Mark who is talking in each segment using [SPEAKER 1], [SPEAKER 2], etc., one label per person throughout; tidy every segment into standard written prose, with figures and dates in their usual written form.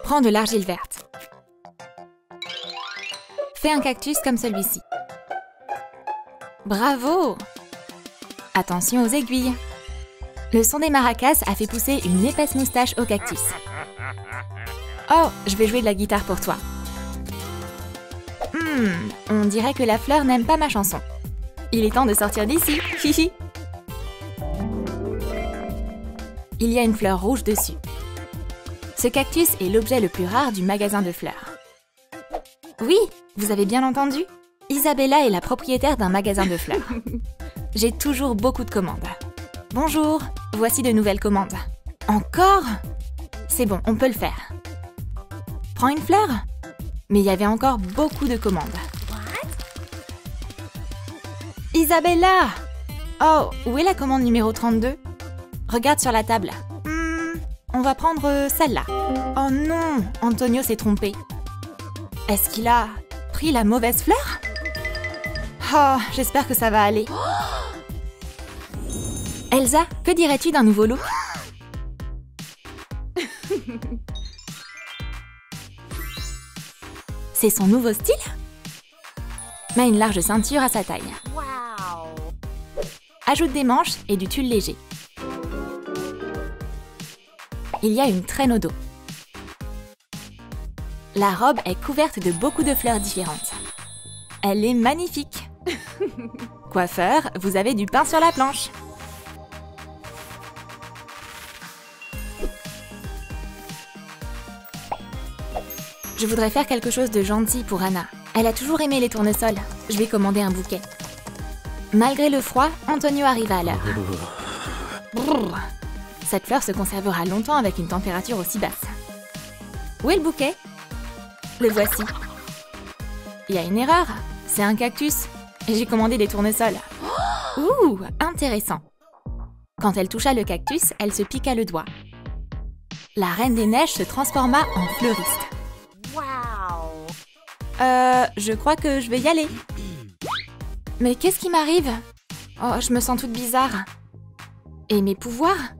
[SPEAKER 1] Prends de l'argile verte. Fais un cactus comme celui-ci. Bravo! Attention aux aiguilles. Le son des maracas a fait pousser une épaisse moustache au cactus. Oh, je vais jouer de la guitare pour toi. On dirait que la fleur n'aime pas ma chanson. Il est temps de sortir d'ici. Hihi. Il y a une fleur rouge dessus. Ce cactus est l'objet le plus rare du magasin de fleurs. Oui, vous avez bien entendu. Isabella est la propriétaire d'un magasin de fleurs. J'ai toujours beaucoup de commandes. Bonjour, voici de nouvelles commandes. Encore? C'est bon, on peut le faire. Prends une fleur? Mais il y avait encore beaucoup de commandes. Isabella! Oh, où est la commande numéro 32? Regarde sur la table. On va prendre celle-là. Oh non, Antonio s'est trompé. Est-ce qu'il a pris la mauvaise fleur? Oh, j'espère que ça va aller. Elsa, que dirais-tu d'un nouveau look? C'est son nouveau style? Mets une large ceinture à sa taille. Ajoute des manches et du tulle léger. Il y a une traîne au dos. La robe est couverte de beaucoup de fleurs différentes. Elle est magnifique. Coiffeur, vous avez du pain sur la planche. Je voudrais faire quelque chose de gentil pour Anna. Elle a toujours aimé les tournesols. Je vais commander un bouquet. Malgré le froid, Antonio arrive à l'heure. Brrr. Cette fleur se conservera longtemps avec une température aussi basse. Où est le bouquet? Le voici. Il y a une erreur. C'est un cactus. Et j'ai commandé des tournesols. Ouh, intéressant. Quand elle toucha le cactus, elle se piqua le doigt. La Reine des Neiges se transforma en fleuriste. Je crois que je vais y aller. Mais qu'est-ce qui m'arrive? Oh, je me sens toute bizarre. Et mes pouvoirs?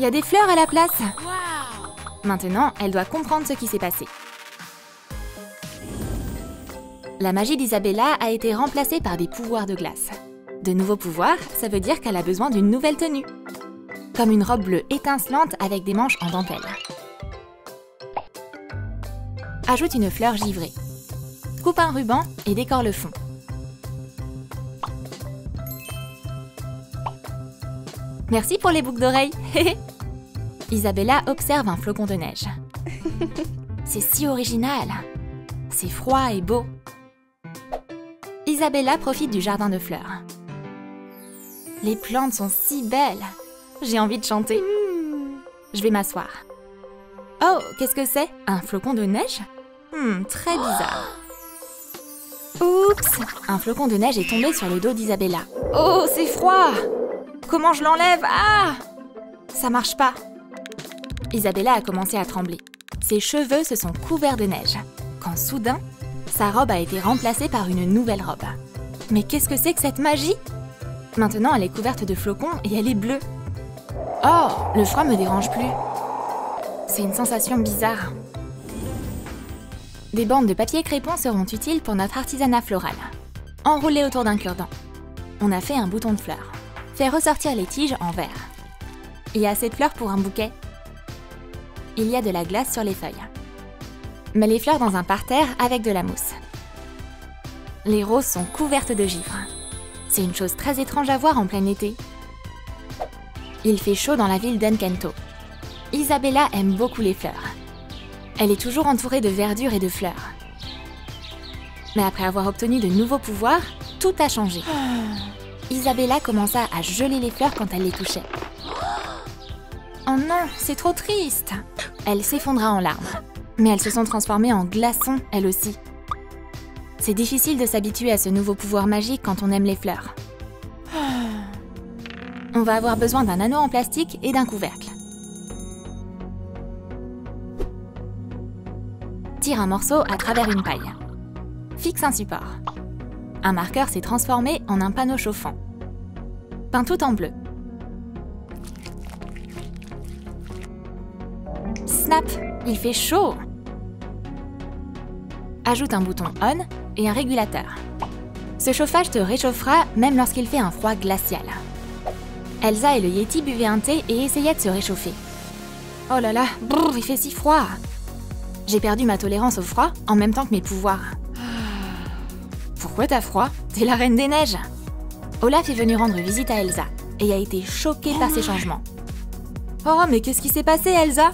[SPEAKER 1] Il y a des fleurs à la place. Maintenant, elle doit comprendre ce qui s'est passé. La magie d'Isabella a été remplacée par des pouvoirs de glace. De nouveaux pouvoirs, ça veut dire qu'elle a besoin d'une nouvelle tenue. Comme une robe bleue étincelante avec des manches en dentelle. Ajoute une fleur givrée. Coupe un ruban et décore le fond. Merci pour les boucles d'oreilles. Isabella observe un flocon de neige. C'est si original. C'est froid et beau. Isabella profite du jardin de fleurs. Les plantes sont si belles. J'ai envie de chanter. Je vais m'asseoir. Oh, qu'est-ce que c'est? Un flocon de neige? Très bizarre. Oups! Un flocon de neige est tombé sur le dos d'Isabella. Oh, c'est froid! Comment je l'enlève? Ah! Ça marche pas. Isabella a commencé à trembler. Ses cheveux se sont couverts de neige. Quand soudain, sa robe a été remplacée par une nouvelle robe. Mais qu'est-ce que c'est que cette magie? Maintenant, elle est couverte de flocons et elle est bleue. Oh, le froid me dérange plus. C'est une sensation bizarre. Des bandes de papier crépon seront utiles pour notre artisanat floral. Enroulées autour d'un cure-dent. On a fait un bouton de fleurs. Fais ressortir les tiges en verre. Il y a assez de fleurs pour un bouquet. Il y a de la glace sur les feuilles. Mets les fleurs dans un parterre avec de la mousse. Les roses sont couvertes de givre. C'est une chose très étrange à voir en plein été. Il fait chaud dans la ville d'Enchanto. Isabella aime beaucoup les fleurs. Elle est toujours entourée de verdure et de fleurs. Mais après avoir obtenu de nouveaux pouvoirs, tout a changé. Isabella commença à geler les fleurs quand elle les touchait. Oh non, c'est trop triste! Elle s'effondra en larmes. Mais elles se sont transformées en glaçons, elles aussi. C'est difficile de s'habituer à ce nouveau pouvoir magique quand on aime les fleurs. On va avoir besoin d'un anneau en plastique et d'un couvercle. Tire un morceau à travers une paille. Fixe un support. Un marqueur s'est transformé en un panneau chauffant. Peins tout en bleu. Snap, il fait chaud. Ajoute un bouton on et un régulateur. Ce chauffage te réchauffera même lorsqu'il fait un froid glacial. Elsa et le Yeti buvaient un thé et essayaient de se réchauffer. Oh là là, brrr, il fait si froid. J'ai perdu ma tolérance au froid en même temps que mes pouvoirs. Pourquoi t'as froid? T'es la reine des neiges. Olaf est venu rendre visite à Elsa et a été choqué par ces changements. Oh, mais qu'est-ce qui s'est passé, Elsa?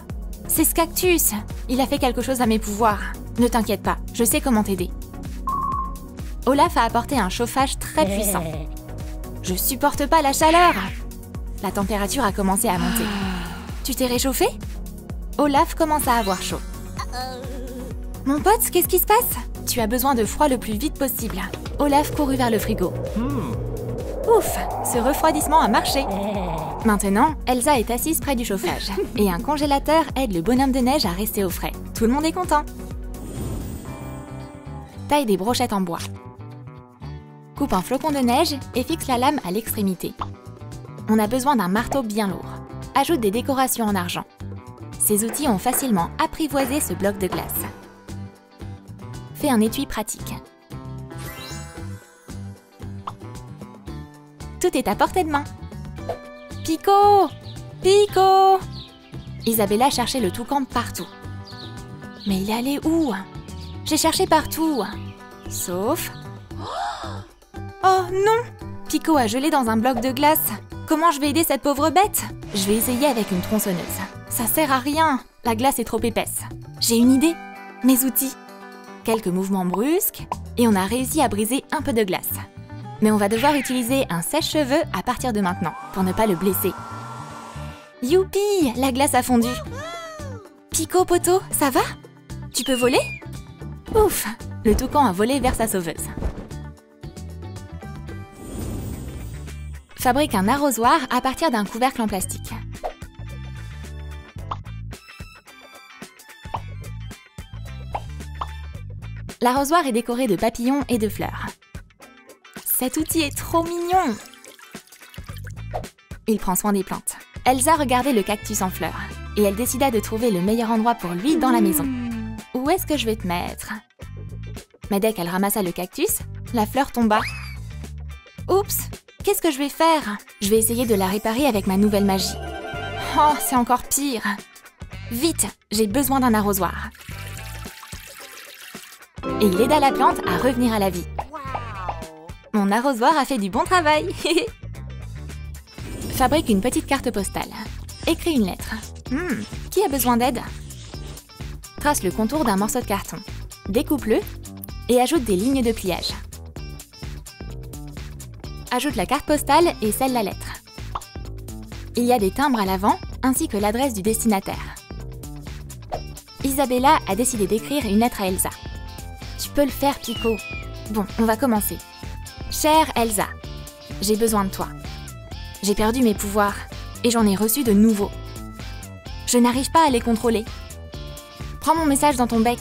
[SPEAKER 1] C'est ce cactus. Il a fait quelque chose à mes pouvoirs. Ne t'inquiète pas, je sais comment t'aider. Olaf a apporté un chauffage très puissant. Je supporte pas la chaleur. La température a commencé à monter. Tu t'es réchauffé? Olaf commence à avoir chaud. Mon pote, qu'est-ce qui se passe? Tu as besoin de froid le plus vite possible. Olaf courut vers le frigo. Ouf, ce refroidissement a marché. Maintenant, Elsa est assise près du chauffage. Et un congélateur aide le bonhomme de neige à rester au frais. Tout le monde est content. Taille des brochettes en bois. Coupe un flocon de neige et fixe la lame à l'extrémité. On a besoin d'un marteau bien lourd. Ajoute des décorations en argent. Ces outils ont facilement apprivoisé ce bloc de glace. Fais un étui pratique. Tout est à portée de main. Pico! Pico! Isabella cherchait le toucan partout. Mais il est allé où? J'ai cherché partout. Sauf... Oh non! Pico a gelé dans un bloc de glace. Comment je vais aider cette pauvre bête? Je vais essayer avec une tronçonneuse. Ça sert à rien. La glace est trop épaisse. J'ai une idée. Mes outils. Quelques mouvements brusques et on a réussi à briser un peu de glace. Mais on va devoir utiliser un sèche-cheveux à partir de maintenant, pour ne pas le blesser. Youpi! La glace a fondu. Pico, poteau, ça va? Tu peux voler? Ouf! Le toucan a volé vers sa sauveuse. Fabrique un arrosoir à partir d'un couvercle en plastique. L'arrosoir est décoré de papillons et de fleurs. Cet outil est trop mignon! Il prend soin des plantes. Elsa regardait le cactus en fleurs et elle décida de trouver le meilleur endroit pour lui dans la maison. Où est-ce que je vais te mettre? Mais dès qu'elle ramassa le cactus, la fleur tomba. Oups! Qu'est-ce que je vais faire? Je vais essayer de la réparer avec ma nouvelle magie. Oh, c'est encore pire! Vite! J'ai besoin d'un arrosoir. Et il aida la plante à revenir à la vie. Mon arrosoir a fait du bon travail. Fabrique une petite carte postale. Écris une lettre. Qui a besoin d'aide? Trace le contour d'un morceau de carton. Découpe-le et ajoute des lignes de pliage. Ajoute la carte postale et scelle la lettre. Il y a des timbres à l'avant ainsi que l'adresse du destinataire. Isabella a décidé d'écrire une lettre à Elsa. Tu peux le faire, Pico. Bon, on va commencer. Chère Elsa, j'ai besoin de toi. J'ai perdu mes pouvoirs et j'en ai reçu de nouveaux. Je n'arrive pas à les contrôler. Prends mon message dans ton bec.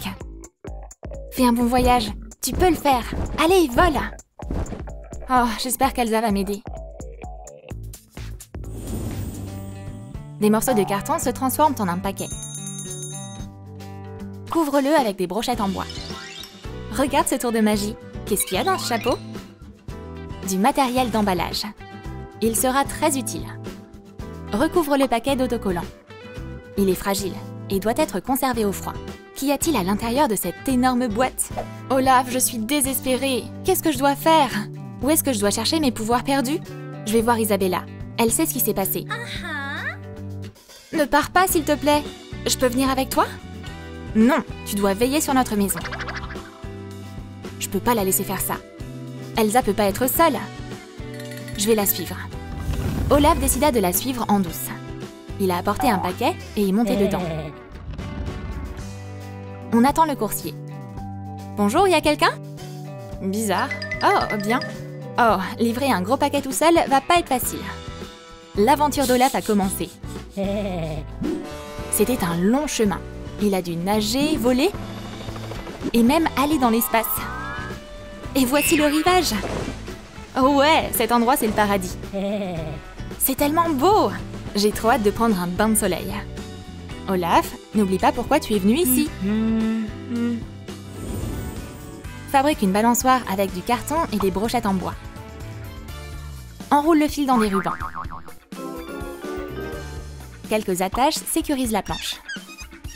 [SPEAKER 1] Fais un bon voyage. Tu peux le faire. Allez, vole! Oh, j'espère qu'Elsa va m'aider. Des morceaux de carton se transforment en un paquet. Couvre-le avec des brochettes en bois. Regarde ce tour de magie. Qu'est-ce qu'il y a dans ce chapeau? Du matériel d'emballage. Il sera très utile. Recouvre le paquet d'autocollants. Il est fragile et doit être conservé au froid. Qu'y a-t-il à l'intérieur de cette énorme boîte? Olaf, je suis désespérée. Qu'est-ce que je dois faire? Où est-ce que je dois chercher mes pouvoirs perdus? Je vais voir Isabella. Elle sait ce qui s'est passé. Ne pars pas, s'il te plaît. Je peux venir avec toi? Non, tu dois veiller sur notre maison. Je peux pas la laisser faire ça. Elsa peut pas être seule. Je vais la suivre. Olaf décida de la suivre en douce. Il a apporté un paquet et est monté dedans. On attend le coursier. Bonjour, y a quelqu'un? Bizarre. Oh, bien. Oh, livrer un gros paquet tout seul va pas être facile. L'aventure d'Olaf a commencé. C'était un long chemin. Il a dû nager, voler et même aller dans l'espace. Et voici le rivage. Oh ouais, cet endroit c'est le paradis. C'est tellement beau. J'ai trop hâte de prendre un bain de soleil. Olaf, n'oublie pas pourquoi tu es venu ici. Fabrique une balançoire avec du carton et des brochettes en bois. Enroule le fil dans des rubans. Quelques attaches sécurisent la planche.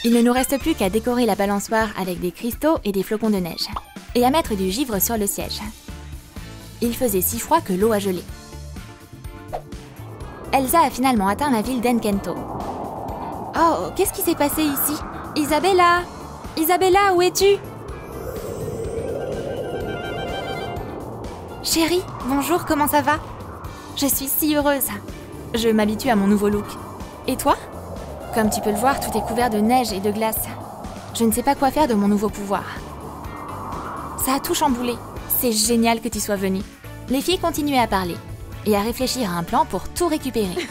[SPEAKER 1] Il ne nous reste plus qu'à décorer la balançoire avec des cristaux et des flocons de neige, et à mettre du givre sur le siège. Il faisait si froid que l'eau a gelé. Elsa a finalement atteint la ville d'Enkento. Oh, qu'est-ce qui s'est passé ici? Isabella! Isabella, où es-tu? Chérie, bonjour, comment ça va? Je suis si heureuse. Je m'habitue à mon nouveau look. Et toi? Comme tu peux le voir, tout est couvert de neige et de glace. Je ne sais pas quoi faire de mon nouveau pouvoir. Ça a tout chamboulé. C'est génial que tu sois venue. Les filles continuaient à parler et à réfléchir à un plan pour tout récupérer.